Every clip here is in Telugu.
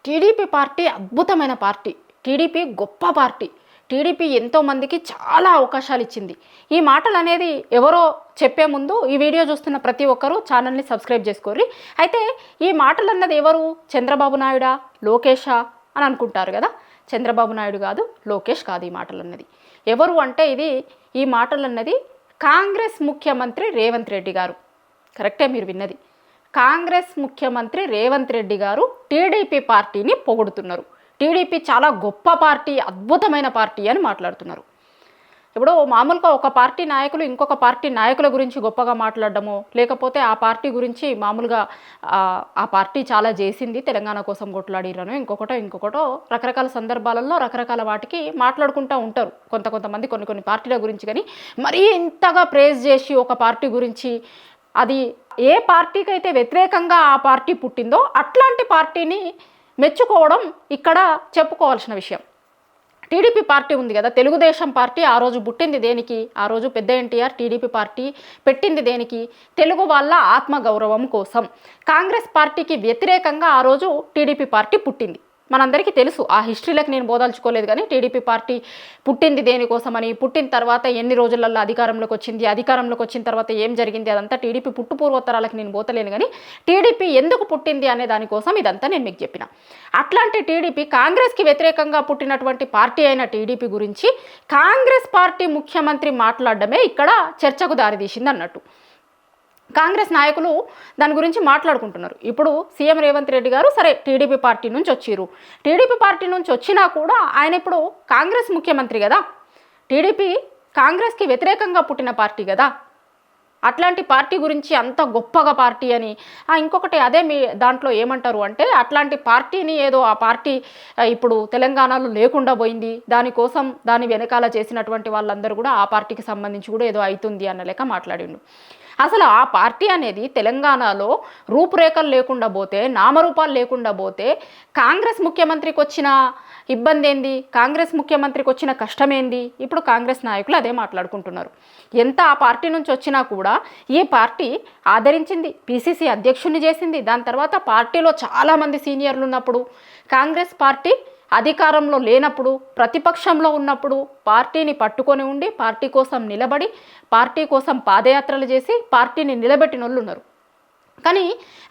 టీడీపీ పార్టీ అద్భుతమైన పార్టీ. టీడీపీ గొప్ప పార్టీ. టీడీపీ ఎంతోమందికి చాలా అవకాశాలు ఇచ్చింది. ఈ మాటలు అనేది ఎవరో చెప్పే ముందు ఈ వీడియో చూస్తున్న ప్రతి ఒక్కరూ ఛానల్ని సబ్స్క్రైబ్ చేసుకోర్రి. అయితే ఈ మాటలు అన్నది ఎవరు? చంద్రబాబు నాయుడా, లోకేషా అని అనుకుంటారు కదా. చంద్రబాబు నాయుడు కాదు, లోకేష్ కాదు. ఈ మాటలు అన్నది ఎవరు అంటే ఈ మాటలు అన్నది కాంగ్రెస్ ముఖ్యమంత్రి రేవంత్ రెడ్డి గారు. కరెక్టే మీరు విన్నది. కాంగ్రెస్ ముఖ్యమంత్రి రేవంత్ రెడ్డి గారు టీడీపీ పార్టీని పొగుడుతున్నారు. టీడీపీ చాలా గొప్ప పార్టీ, అద్భుతమైన పార్టీ అని మాట్లాడుతున్నారు. ఇప్పుడు మామూలుగా ఒక పార్టీ నాయకులు ఇంకొక పార్టీ నాయకుల గురించి గొప్పగా మాట్లాడడమో, లేకపోతే ఆ పార్టీ గురించి మామూలుగా ఆ పార్టీ చాలా చేసింది, తెలంగాణ కోసం కొట్లాడిరనో, ఇంకొకటో రకరకాల సందర్భాలలో రకరకాల వాటికి మాట్లాడుకుంటూ ఉంటారు కొంతమంది కొన్ని పార్టీల గురించి. కానీ మరీ ఇంతగా ప్రేజ్ చేసి ఒక పార్టీ గురించి, అది ఏ పార్టీకి అయితే వ్యతిరేకంగా ఆ పార్టీ పుట్టిందో అట్లాంటి పార్టీని మెచ్చుకోవడం ఇక్కడ చెప్పుకోవాల్సిన విషయం. టీడీపీ పార్టీ ఉంది కదా, తెలుగుదేశం పార్టీ ఆ రోజు పుట్టింది దేనికి? ఆ రోజు పెద్ద ఎన్టీఆర్ టీడీపీ పార్టీ పెట్టింది దేనికి? తెలుగు వాళ్ళ ఆత్మగౌరవం కోసం. కాంగ్రెస్ పార్టీకి వ్యతిరేకంగా ఆ రోజు టీడీపీ పార్టీ పుట్టింది. మనందరికీ తెలుసు. ఆ హిస్టరీలకు నేను బోదాల్చుకోలేదు. కానీ టీడీపీ పార్టీ పుట్టింది దేనికోసమని, పుట్టిన తర్వాత ఎన్ని రోజులలో అధికారంలోకి వచ్చింది, అధికారంలోకి వచ్చిన తర్వాత ఏం జరిగింది, అదంతా టీడీపీ పూర్వోత్తరాలకు నేను పోతలేను. కానీ టీడీపీ ఎందుకు పుట్టింది అనే దానికోసం ఇదంతా నేను మీకు చెప్పిన. అట్లాంటి టీడీపీ, కాంగ్రెస్కి వ్యతిరేకంగా పుట్టినటువంటి పార్టీ అయిన టీడీపీ గురించి కాంగ్రెస్ పార్టీ ముఖ్యమంత్రి మాట్లాడడమే ఇక్కడ చర్చకు దారితీసింది అన్నట్టు. కాంగ్రెస్ నాయకులు దాని గురించి మాట్లాడుకుంటున్నారు. ఇప్పుడు సీఎం రేవంత్ రెడ్డి గారు సరే టీడీపీ పార్టీ నుంచి వచ్చిర్రు. టీడీపీ పార్టీ నుంచి వచ్చినా కూడా ఆయన ఇప్పుడు కాంగ్రెస్ ముఖ్యమంత్రి కదా. టీడీపీ కాంగ్రెస్కి వ్యతిరేకంగా పుట్టిన పార్టీ కదా. అట్లాంటి పార్టీ గురించి అంత గొప్పగా పార్టీ అని ఇంకొకటి అదే మీ దాంట్లో ఏమంటారు అంటే, అట్లాంటి పార్టీని ఏదో ఆ పార్టీ ఇప్పుడు తెలంగాణలో లేకుండా పోయింది, దానికోసం దాని వెనకాల చేసినటువంటి వాళ్ళందరూ కూడా ఆ పార్టీకి సంబంధించి కూడా ఏదో అవుతుంది అన్న లెక్క మాట్లాడిండు. అసలు ఆ పార్టీ అనేది తెలంగాణలో రూపురేఖలు లేకుండా పోతే, నామరూపాలు లేకుండా పోతే కాంగ్రెస్ ముఖ్యమంత్రికి వచ్చిన ఇబ్బంది ఏంది, కాంగ్రెస్ ముఖ్యమంత్రికి వచ్చిన కష్టమేంది? ఇప్పుడు కాంగ్రెస్ నాయకులు అదే మాట్లాడుకుంటున్నారు. ఎంత ఆ పార్టీ నుంచి వచ్చినా కూడా ఈ పార్టీ ఆదరించింది, పిసిసి అధ్యక్షుడిని చేసింది. దాని తర్వాత పార్టీలో చాలామంది సీనియర్లు ఉన్నప్పుడు, కాంగ్రెస్ పార్టీ అధికారంలో లేనప్పుడు, ప్రతిపక్షంలో ఉన్నప్పుడు పార్టీని పట్టుకొని ఉండి పార్టీ కోసం నిలబడి, పార్టీ కోసం పాదయాత్రలు చేసి పార్టీని నిలబెట్టిన వాళ్ళు ఉన్నారు. కానీ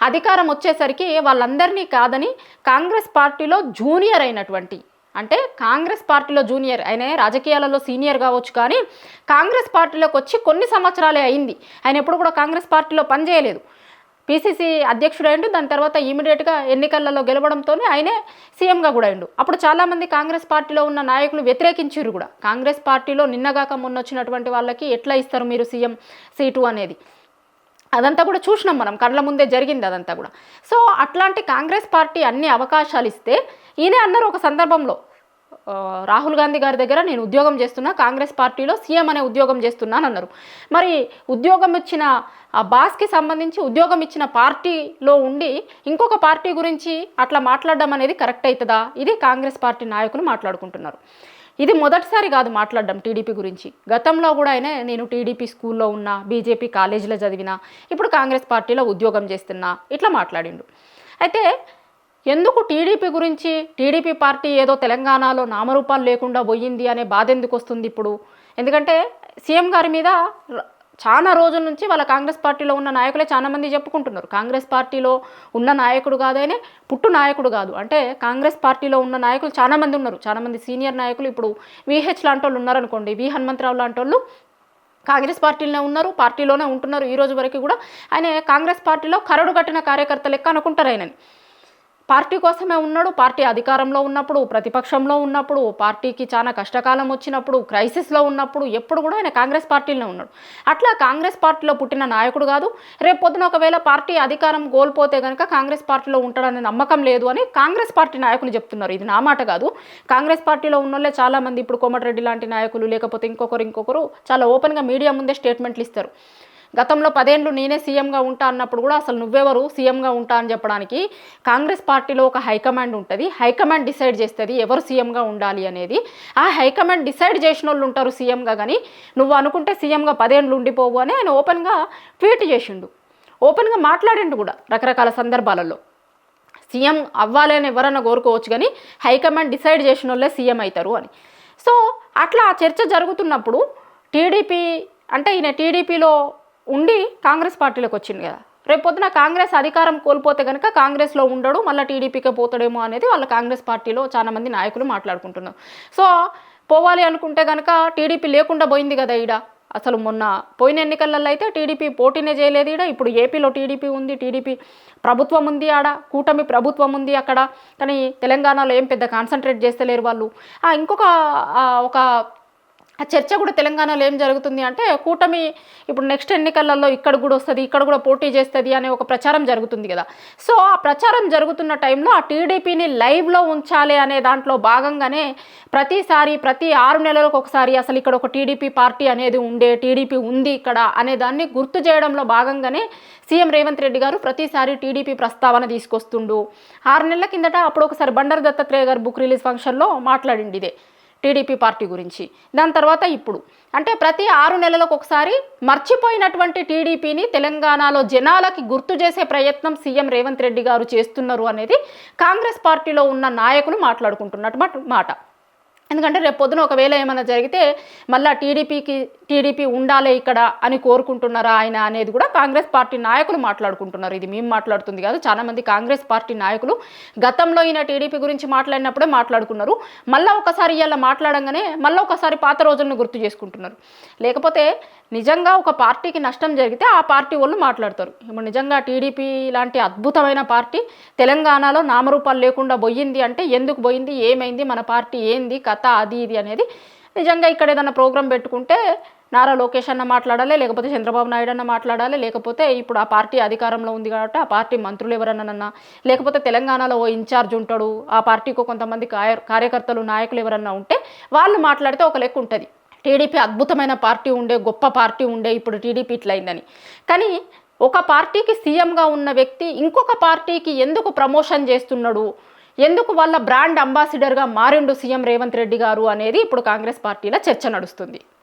అధికారం వచ్చేసరికి వాళ్ళందరినీ కాదని కాంగ్రెస్ పార్టీలో జూనియర్ అయినటువంటి, అంటే కాంగ్రెస్ పార్టీలో జూనియర్, ఆయన రాజకీయాలలో సీనియర్ కావచ్చు, కానీ కాంగ్రెస్ పార్టీలోకి వచ్చి కొన్ని సంవత్సరాలే అయింది. ఆయన ఎప్పుడు కూడా కాంగ్రెస్ పార్టీలో పనిచేయలేదు. పిసిసి అధ్యక్షుడు అయిండు. దాని తర్వాత ఇమీడియట్గా ఎన్నికలలో గెలవడంతో ఆయనే సీఎంగా కూడా అయిండు. అప్పుడు చాలామంది కాంగ్రెస్ పార్టీలో ఉన్న నాయకులు వ్యతిరేకించారు కూడా. కాంగ్రెస్ పార్టీలో నిన్నగాక మొన్న వచ్చినటువంటి వాళ్ళకి ఎట్లా ఇస్తారు మీరు సీఎం సీటు అనేది, అదంతా కూడా చూసినాం మనం, కళ్ళ ముందే జరిగింది అదంతా కూడా. సో అట్లాంటి కాంగ్రెస్ పార్టీ అన్ని అవకాశాలు ఇస్తే ఈయనే అన్నారు ఒక సందర్భంలో, రాహుల్ గాంధీ గారి దగ్గర నేను ఉద్యోగం చేస్తున్నా, కాంగ్రెస్ పార్టీలో సీఎం అనే ఉద్యోగం చేస్తున్నాను అన్నారు. మరి ఉద్యోగం ఇచ్చిన ఆ బాస్కి సంబంధించి ఉద్యోగం ఇచ్చిన పార్టీలో ఉండి ఇంకొక పార్టీ గురించి అట్లా మాట్లాడడం అనేది కరెక్ట్ అవుతుందా? ఇది కాంగ్రెస్ పార్టీ నాయకులు మాట్లాడుకుంటున్నారు. ఇది మొదటిసారి కాదు మాట్లాడడం టీడీపీ గురించి. గతంలో కూడా నేను టీడీపీ స్కూల్లో ఉన్నా, బీజేపీ కాలేజీలో చదివినా, ఇప్పుడు కాంగ్రెస్ పార్టీలో ఉద్యోగం చేస్తున్నా, ఇట్లా మాట్లాడిండు. అయితే ఎందుకు టీడీపీ గురించి, టీడీపీ పార్టీ ఏదో తెలంగాణలో నామరూపాలు లేకుండా పోయింది అనే బాధ ఎందుకు వస్తుంది ఇప్పుడు? ఎందుకంటే సీఎం గారి మీద చాలా రోజుల నుంచి వాళ్ళ కాంగ్రెస్ పార్టీలో ఉన్న నాయకులే చాలామంది చెప్పుకుంటున్నారు, కాంగ్రెస్ పార్టీలో ఉన్న నాయకుడు కాదనే పుట్టు నాయకుడు కాదు. అంటే కాంగ్రెస్ పార్టీలో ఉన్న నాయకులు చాలామంది ఉన్నారు, చాలామంది సీనియర్ నాయకులు. ఇప్పుడు విహెచ్ లాంటి వాళ్ళు ఉన్నారనుకోండి, వి హనుమంతరావు లాంటి వాళ్ళు కాంగ్రెస్ పార్టీలోనే ఉన్నారు, పార్టీలోనే ఉంటున్నారు. ఈ రోజు వరకు కూడా ఆయన కాంగ్రెస్ పార్టీలో కరడు కట్టిన కార్యకర్త లెక్క అనుకుంటారు. ఆయనని పార్టీ కోసమే ఉన్నాడు. పార్టీ అధికారంలో ఉన్నప్పుడు, ప్రతిపక్షంలో ఉన్నప్పుడు, పార్టీకి చాలా కష్టకాలం వచ్చినప్పుడు, క్రైసిస్లో ఉన్నప్పుడు ఎప్పుడు కూడా ఆయన కాంగ్రెస్ పార్టీలోనే ఉన్నాడు. అట్లా కాంగ్రెస్ పార్టీలో పుట్టిన నాయకుడు కాదు. రేపు పొద్దున ఒకవేళ పార్టీ అధికారం కోల్పోతే కనుక కాంగ్రెస్ పార్టీలో ఉంటాడనే నమ్మకం లేదు అని కాంగ్రెస్ పార్టీ నాయకులు చెప్తున్నారు. ఇది నా మాట కాదు. కాంగ్రెస్ పార్టీలో ఉన్నోళ్ళే చాలామంది, ఇప్పుడు కోమటిరెడ్డి లాంటి నాయకులు, లేకపోతే ఇంకొకరు చాలా ఓపెన్గా మీడియా ముందే స్టేట్మెంట్లు ఇస్తారు. గతంలో 10 ఏళ్ళు నేనే సీఎంగా ఉంటా అన్నప్పుడు కూడా అసలు నువ్వెవరు సీఎంగా ఉంటా అని చెప్పడానికి, కాంగ్రెస్ పార్టీలో ఒక హైకమాండ్ ఉంటుంది. హైకమాండ్ డిసైడ్ చేస్తుంది ఎవరు సీఎంగా ఉండాలి అనేది. ఆ హైకమాండ్ డిసైడ్ చేసిన వాళ్ళు ఉంటారు సీఎంగా. కానీ నువ్వు అనుకుంటే సీఎంగా 10 ఏళ్ళు ఉండిపోవు అని ఆయన ఓపెన్గా ట్వీట్ చేసిండు, ఓపెన్గా మాట్లాడిండు కూడా రకరకాల సందర్భాలలో. సీఎం అవ్వాలి అని ఎవరన్నా కోరుకోవచ్చు, కానీ హైకమాండ్ డిసైడ్ చేసిన వాళ్ళే సీఎం అవుతారు అని. సో అట్లా చర్చ జరుగుతున్నప్పుడు టీడీపీ అంటే ఈయన టీడీపీలో ఉండి కాంగ్రెస్ పార్టీలోకి వచ్చింది కదా, రేపొద్దున కాంగ్రెస్ అధికారం కోల్పోతే కనుక కాంగ్రెస్లో ఉండడు, మళ్ళీ టీడీపీకే పోతాడేమో అనేది వాళ్ళ కాంగ్రెస్ పార్టీలో చాలామంది నాయకులు మాట్లాడుకుంటున్నారు. సో పోవాలి అనుకుంటే కనుక టీడీపీ లేకుండా పోయింది కదా ఈడ. అసలు మొన్న పోయిన ఎన్నికలలో అయితే టీడీపీ పోటీనే చేయలేదు ఈడ. ఇప్పుడు ఏపీలో టీడీపీ ఉంది, టీడీపీ ప్రభుత్వం ఉంది, ఆడ కూటమి ప్రభుత్వం ఉంది అక్కడ. కానీ తెలంగాణలో ఏం పెద్ద కాన్సన్ట్రేట్ చేస్తలేరు వాళ్ళు. ఇంకొక ఒక చర్చ కూడా తెలంగాణలో ఏం జరుగుతుంది అంటే, కూటమి ఇప్పుడు నెక్స్ట్ ఎన్నికలలో ఇక్కడ కూడా వస్తుంది, ఇక్కడ కూడా పోటీ చేస్తుంది అనే ఒక ప్రచారం జరుగుతుంది కదా. సో ఆ ప్రచారం జరుగుతున్న టైంలో ఆ టీడీపీని లైవ్లో ఉంచాలి అనే దాంట్లో భాగంగానే ప్రతిసారి ప్రతి 6 నెలలకు ఒకసారి అసలు ఇక్కడ ఒక టీడీపీ పార్టీ అనేది ఉండే, టీడీపీ ఉంది ఇక్కడ అనే దాన్ని గుర్తు చేయడంలో భాగంగానే సీఎం రేవంత్ రెడ్డి గారు ప్రతిసారి టీడీపీ ప్రస్తావన తీసుకొస్తుండు. 6 నెలల కిందట అప్పుడు ఒకసారి బండారు దత్తాత్రేయ గారు బుక్ రిలీజ్ ఫంక్షన్లో మాట్లాడింది ఇదే టీడీపీ పార్టీ గురించి. దాని తర్వాత ఇప్పుడు అంటే ప్రతి 6 నెలలకు ఒకసారి మర్చిపోయినటువంటి టీడీపీని తెలంగాణలో జనాలకి గుర్తు చేసే ప్రయత్నం సీఎం రేవంత్ రెడ్డి గారు చేస్తున్నారు అనేది కాంగ్రెస్ పార్టీలో ఉన్న నాయకులు మాట్లాడుకుంటున్నట్టు మాట. ఎందుకంటే రేపు పొద్దున ఒకవేళ ఏమైనా జరిగితే మళ్ళీ టీడీపీ ఉండాలి ఇక్కడ అని కోరుకుంటున్నారా ఆయన అనేది కూడా కాంగ్రెస్ పార్టీ నాయకులు మాట్లాడుకుంటున్నారు. ఇది మేము మాట్లాడుతుంది కాదు, చాలామంది కాంగ్రెస్ పార్టీ నాయకులు గతంలో ఈయన టీడీపీ గురించి మాట్లాడినప్పుడే మాట్లాడుకున్నారు. మళ్ళీ ఒకసారి ఇలా మాట్లాడంగానే మళ్ళీ ఒకసారి పాత రోజులను గుర్తు చేసుకుంటున్నారు. లేకపోతే నిజంగా ఒక పార్టీకి నష్టం జరిగితే ఆ పార్టీ వాళ్ళు మాట్లాడతారు. ఇప్పుడు నిజంగా టీడీపీ లాంటి అద్భుతమైన పార్టీ తెలంగాణలో నామరూపాలు లేకుండా పోయింది అంటే ఎందుకు పోయింది, ఏమైంది, మన పార్టీ ఏంది కథ అది ఇది అనేది నిజంగా ఇక్కడ ఏదైనా ప్రోగ్రాం పెట్టుకుంటే నారా లోకేష్ అన్న మాట్లాడాలి, లేకపోతే చంద్రబాబు నాయుడు అన్న మాట్లాడాలి, లేకపోతే ఇప్పుడు ఆ పార్టీ అధికారంలో ఉంది కాబట్టి ఆ పార్టీ మంత్రులు ఎవరన్నా, లేకపోతే తెలంగాణలో ఓ ఇన్ఛార్జ్ ఉంటాడు, ఆ పార్టీకి కొంతమంది కార్యకర్తలు నాయకులు ఎవరన్నా ఉంటే వాళ్ళు మాట్లాడితే ఒక లెక్క ఉంటుంది. టీడీపీ అద్భుతమైన పార్టీ ఉండే, గొప్ప పార్టీ ఉండే, ఇప్పుడు టీడీపీ ఇట్లయిందని. కానీ ఒక పార్టీకి సీఎంగా ఉన్న వ్యక్తి ఇంకొక పార్టీకి ఎందుకు ప్రమోషన్ చేస్తున్నాడు, ఎందుకు వాళ్ళ బ్రాండ్ అంబాసిడర్గా మారిండు సీఎం రేవంత్ రెడ్డి గారు అనేది ఇప్పుడు కాంగ్రెస్ పార్టీలో చర్చ నడుస్తుంది.